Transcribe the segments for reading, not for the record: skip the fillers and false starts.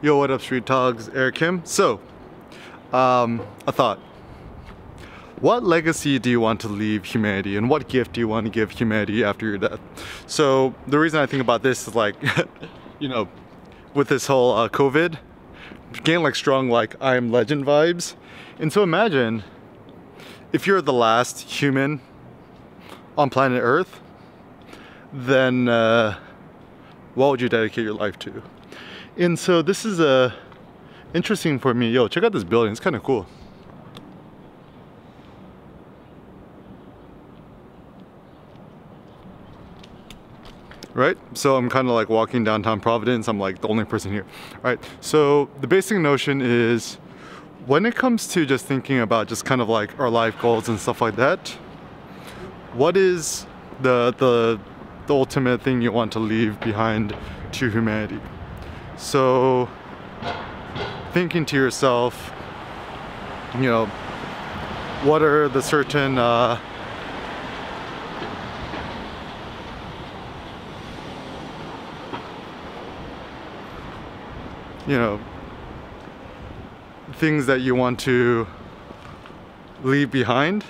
Yo, what up, Street Dogs? Eric Kim. So, a thought. What legacy do you want to leave humanity, and what gift do you want to give humanity after your death? So, the reason I think about this is like, you know, with this whole COVID, getting like strong like I Am Legend vibes. And so imagine if you're the last human on planet Earth, then what would you dedicate your life to? And so this is interesting for me. Yo, check out this building, it's kind of cool. Right? So I'm kind of like walking downtown Providence. I'm like the only person here. Right? So the basic notion is when it comes to just thinking about just kind of like our life goals and stuff like that, what is the ultimate thing you want to leave behind to humanity? So thinking to yourself, you know, what are the certain you know, things that you want to leave behind.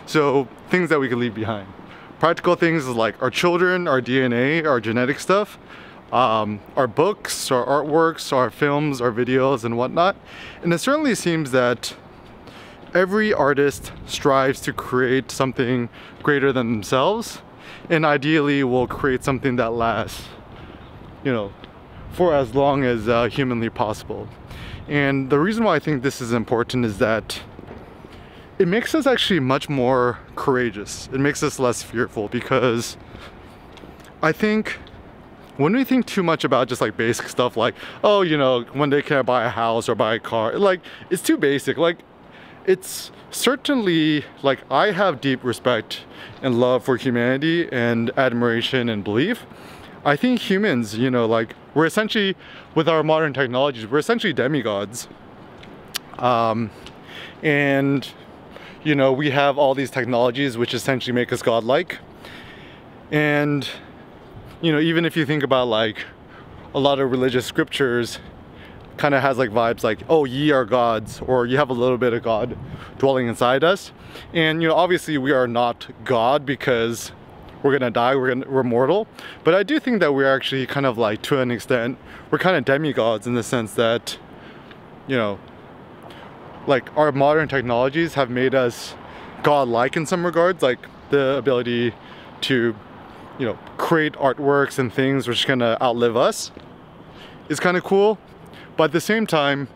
So things that we can leave behind. Practical things like our children, our DNA, our genetic stuff, our books, our artworks, our films, our videos and whatnot. And it certainly seems that every artist strives to create something greater than themselves, and ideally will create something that lasts, you know, for as long as humanly possible. And the reason why I think this is important is that it makes us actually much more courageous. It makes us less fearful, because I think when we think too much about just like basic stuff like, oh, you know, one day can I buy a house or buy a car? Like, it's too basic. Like, it's certainly like I have deep respect and love for humanity and admiration and belief. I think humans, you know, like we're essentially, with our modern technologies, we're essentially demigods. And, you know, we have all these technologies which essentially make us godlike. And, you know, even if you think about like a lot of religious scriptures, kind of has like vibes like, oh, ye are gods, or you have a little bit of God dwelling inside us. And, you know, obviously we are not God because we're gonna die, we're mortal. But I do think that we're actually kind of like, to an extent, we're kind of demigods in the sense that, you know, like our modern technologies have made us godlike in some regards, like the ability to, you know, create artworks and things which are gonna outlive us is kind of cool. But at the same time,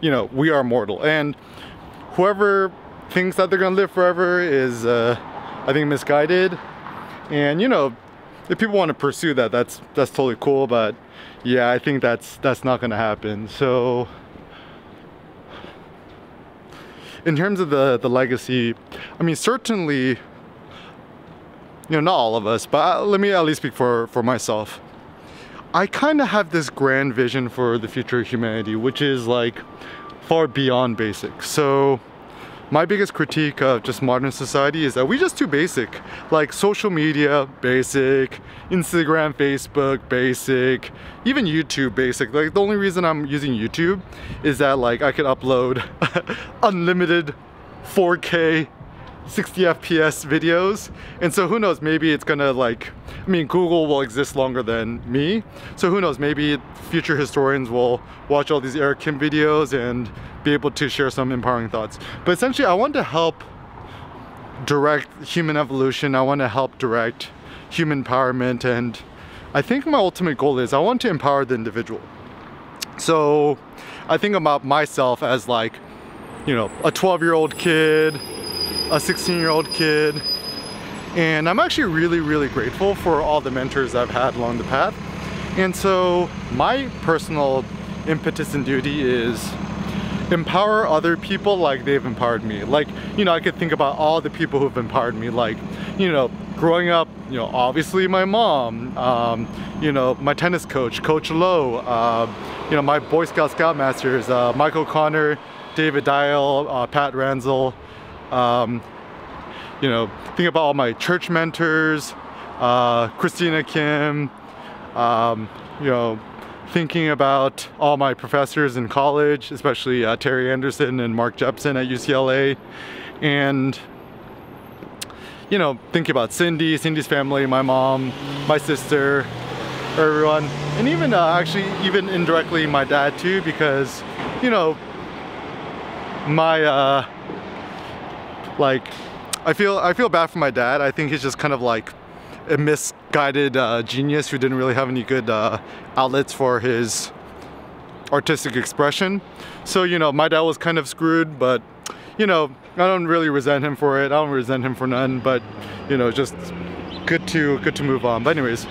you know, we are mortal, and whoever thinks that they're gonna live forever is, I think, misguided. And, you know, if people want to pursue that, that's totally cool. But yeah, I think that's not gonna happen. So in terms of the legacy, I mean, certainly, you know, not all of us, but let me at least speak for myself. I kind of have this grand vision for the future of humanity, which is like far beyond basic. So my biggest critique of just modern society is that we're just too basic. Like social media, basic. Instagram, Facebook, basic. Even YouTube, basic. Like the only reason I'm using YouTube is that like I could upload unlimited 4K 60 FPS videos. And so who knows, maybe it's gonna like, I mean, Google will exist longer than me. So who knows, maybe future historians will watch all these Eric Kim videos and be able to share some empowering thoughts. But essentially, I want to help direct human evolution. I want to help direct human empowerment. And I think my ultimate goal is I want to empower the individual. So I think about myself as like, you know, a 12-year-old kid, a 16-year-old kid, and I'm actually really grateful for all the mentors I've had along the path. And so my personal impetus and duty is empower other people like they've empowered me. Like, you know, I could think about all the people who've empowered me, like, you know, growing up, you know, obviously my mom, you know, my tennis coach, Coach Lowe, you know, my Boy Scout Scoutmasters, Michael Connor, David Dial, Pat Ranzel. You know, think about all my church mentors, Christina Kim, You know, thinking about all my professors in college, especially Terry Anderson and Mark Jepson at UCLA, and you know, thinking about Cindy's family, my mom, my sister, everyone, and even actually even indirectly my dad too, because you know, my like I feel bad for my dad. I think he's just kind of like a misguided genius who didn't really have any good outlets for his artistic expression. So you know, my dad was kind of screwed, but you know, I don't really resent him for it. I don't resent him for none, but you know, just good to move on. But anyways,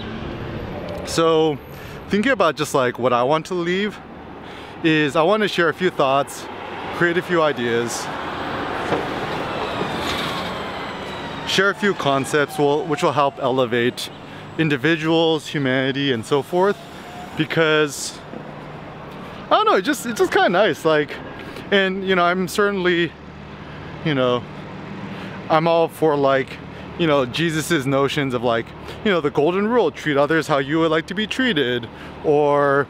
so thinking about just like what I want to leave is I want to share a few thoughts, create a few ideas, share a few concepts which will help elevate individuals, humanity, and so forth, because I don't know, it's just kind of nice, like, and you know, I'm certainly, you know, I'm all for like, you know, Jesus's notions of like, you know, the golden rule, treat others how you would like to be treated, or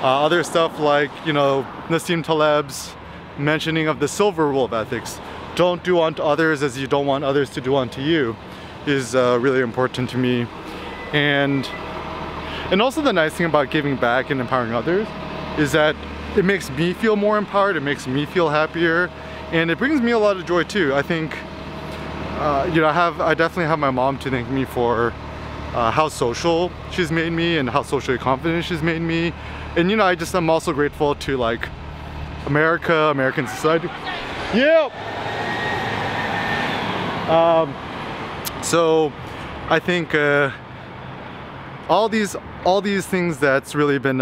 other stuff like, you know, Nassim Taleb's mentioning of the silver rule of ethics, don't do unto others as you don't want others to do unto you, is really important to me. And also the nice thing about giving back and empowering others is that it makes me feel more empowered, it makes me feel happier, and it brings me a lot of joy too. I think, you know, I definitely have my mom to thank me for how social she's made me and how socially confident she's made me. And you know, I'm also grateful to like American society. Yeah. So I think all these things that's really been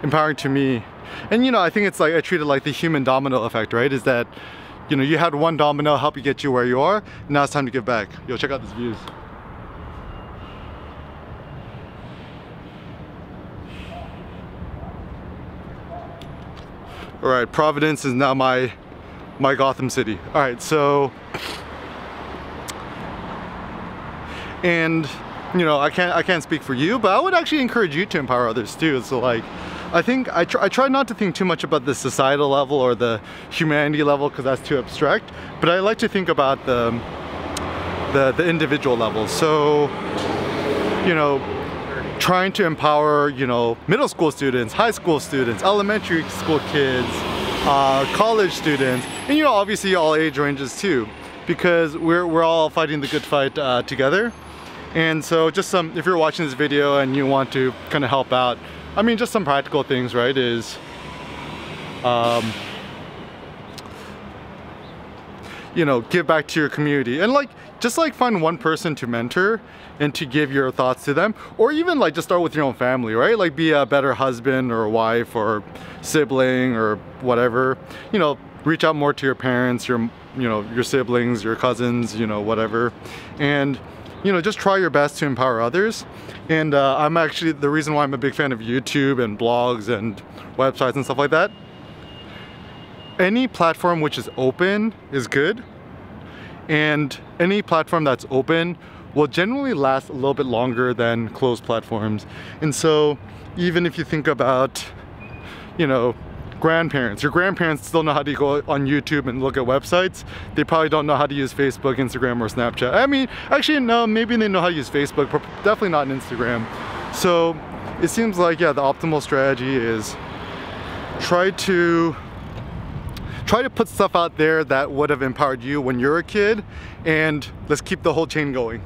empowering to me. And you know, I think it's like I treat it like the human domino effect, right? Is that, you know, you had one domino help you get you where you are, now it's time to give back. Yo, check out these views. All right, Providence is now my Gotham City. All right, so, and you know, I can't speak for you, but I would actually encourage you to empower others too. So like, I think I try not to think too much about the societal level or the humanity level, because that's too abstract, but I like to think about the individual level. So, you know, trying to empower, you know, middle school students, high school students, elementary school kids, college students, and you know, obviously all age ranges too, because we're all fighting the good fight together. And so just if you're watching this video and you want to kind of help out, I mean, just some practical things, right, is you know, give back to your community, and like just like find one person to mentor and to give your thoughts to them, or even like just start with your own family, right? Like be a better husband or wife or sibling or whatever. You know, reach out more to your parents, your siblings, your cousins, you know, whatever, and you know, just try your best to empower others. And I'm actually, the reason why I'm a big fan of YouTube and blogs and websites and stuff like that, any platform which is open is good, and any platform that's open will generally last a little bit longer than closed platforms. And so even if you think about, you know, grandparents, your grandparents still know how to go on YouTube and look at websites. They probably don't know how to use Facebook, Instagram, or Snapchat. I mean, actually no, maybe they know how to use Facebook, but definitely not Instagram. So it seems like, yeah, the optimal strategy is try to put stuff out there that would have empowered you when you're a kid, and let's keep the whole chain going.